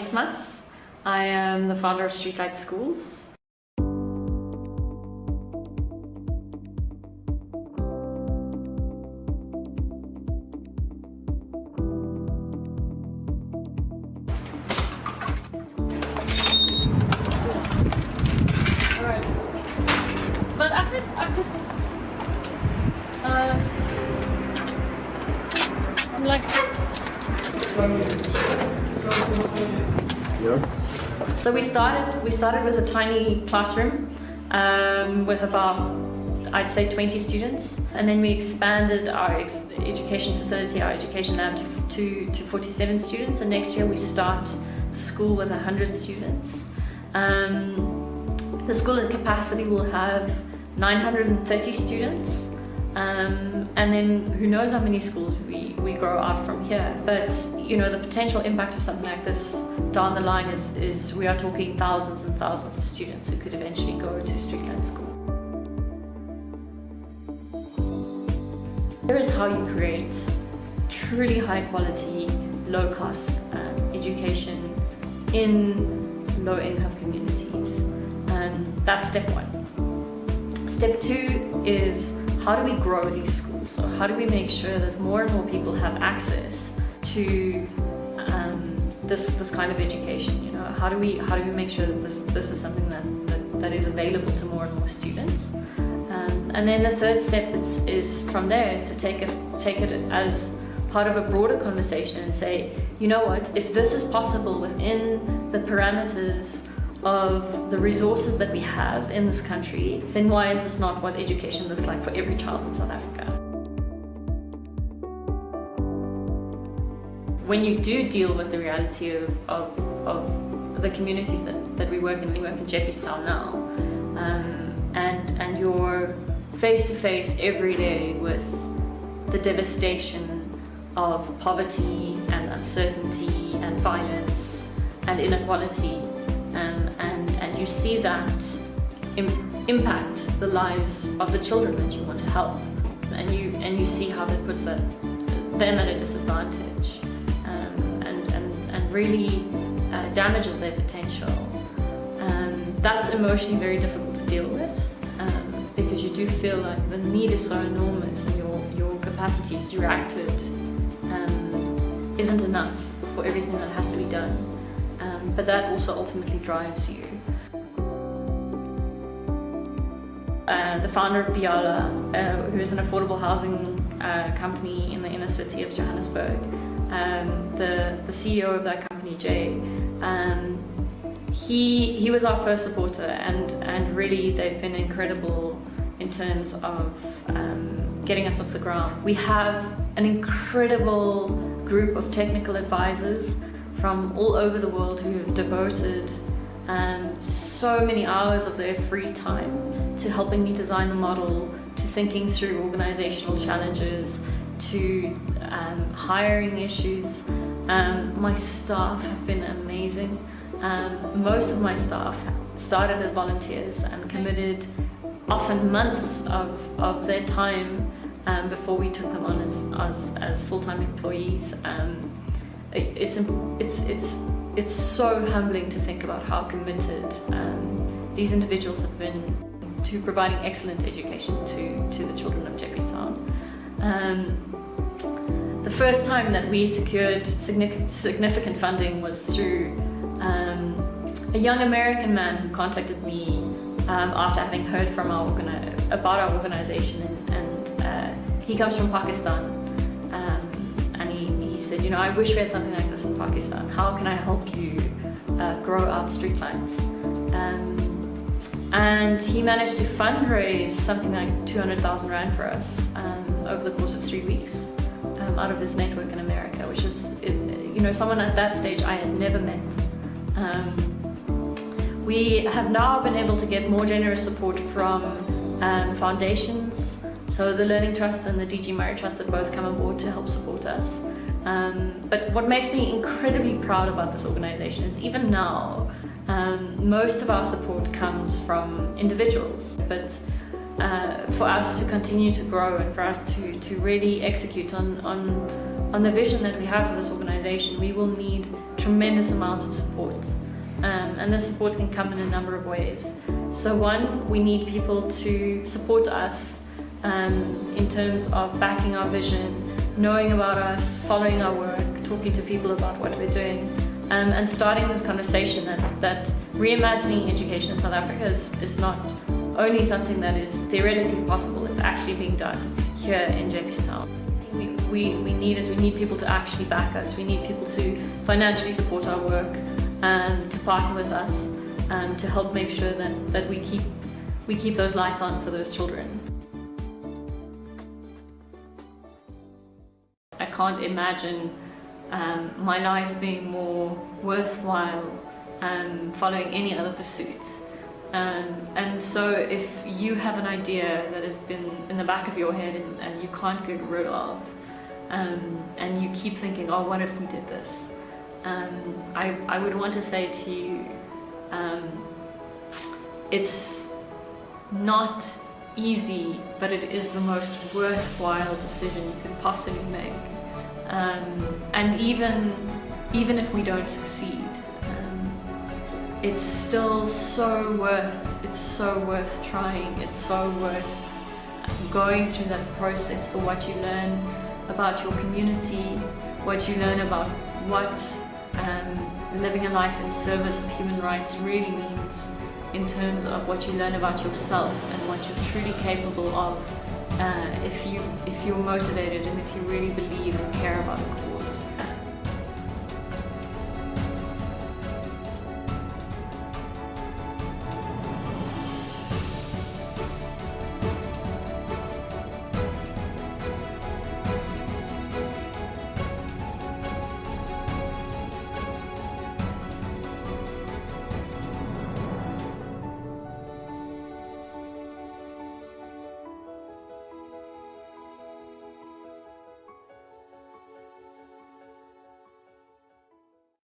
Smuts. I am the founder of Streetlight Schools. Alright. But actually, I'm just... I'm like... Yeah. So we started with a tiny classroom with about, I'd say, 20 students, and then we expanded our education facility, our education lab to 47 students, and next year we start the school with 100 students. The school at capacity will have 930 students, and then who knows how many schools we grow out from here. But you know, the potential impact of something like this down the line is we are talking thousands and thousands of students who could eventually go to Streetlight School. Here is how you create truly high quality, low cost education in low income communities. That's step one. Step two is, how do we grow these schools? So how do we make sure that more and more people have access to this kind of education? You know, how do we make sure that this is something that is available to more and more students? And then the third step is from there is to take it as part of a broader conversation and say, you know what, if this is possible within the parameters of the resources that we have in this country, then why is this not what education looks like for every child in South Africa? When you do deal with the reality of the communities that we work in Jeppestown now, and you're face to face every day with the devastation of poverty and uncertainty and violence and inequality, and you see that impact the lives of the children that you want to help, and you see how that puts them at a disadvantage, and really damages their potential. That's emotionally very difficult to deal with, because you do feel like the need is so enormous and your capacity to react to it isn't enough for everything that has to be done. But that also ultimately drives you. The founder of Biala, who is an affordable housing company in the inner city of Johannesburg, the CEO of that company, Jay, he was our first supporter, and really they've been incredible in terms of getting us off the ground. We have an incredible group of technical advisors from all over the world who have devoted so many hours of their free time to helping me design the model, to thinking through organizational challenges, to hiring issues. My staff have been amazing. Most of my staff started as volunteers and committed often months of their time before we took them on as full-time employees. It's so humbling to think about how committed these individuals have been to providing excellent education to the children of Jeppestown. The first time that we secured significant funding was through a young American man who contacted me after having heard from about our organization, and he comes from Pakistan, and he said, you know, I wish we had something like this in Pakistan. How can I help you grow out Streetlight? And he managed to fundraise something like 200,000 Rand for us over the course of 3 weeks out of his network in America, which was, you know, someone at that stage I had never met. We have now been able to get more generous support from foundations. So the Learning Trust and the DG Murray Trust have both come on board to help support us. But what makes me incredibly proud about this organization is even now, most of our support comes from individuals. But for us to continue to grow and for us to really execute on the vision that we have for this organization, we will need tremendous amounts of support. And this support can come in a number of ways. So one, we need people to support us in terms of backing our vision, knowing about us, following our work, talking to people about what we're doing, and starting this conversation that reimagining education in South Africa is not only something that is theoretically possible, it's actually being done here in Jamestown. We need people to actually back us. We need people to financially support our work, to partner with us, to help make sure that we keep those lights on for those children. I can't imagine my life being more worthwhile following any other pursuit. And so if you have an idea that has been in the back of your head and you can't get rid of, and you keep thinking, oh, what if we did this? I would want to say to you, it's not easy, but it is the most worthwhile decision you could possibly make. And even if we don't succeed, it's still so worth trying. It's so worth going through that process for what you learn about your community, what you learn about what living a life in service of human rights really means in terms of what you learn about yourself and what you're truly capable of if you're motivated and if you really believe and care about it.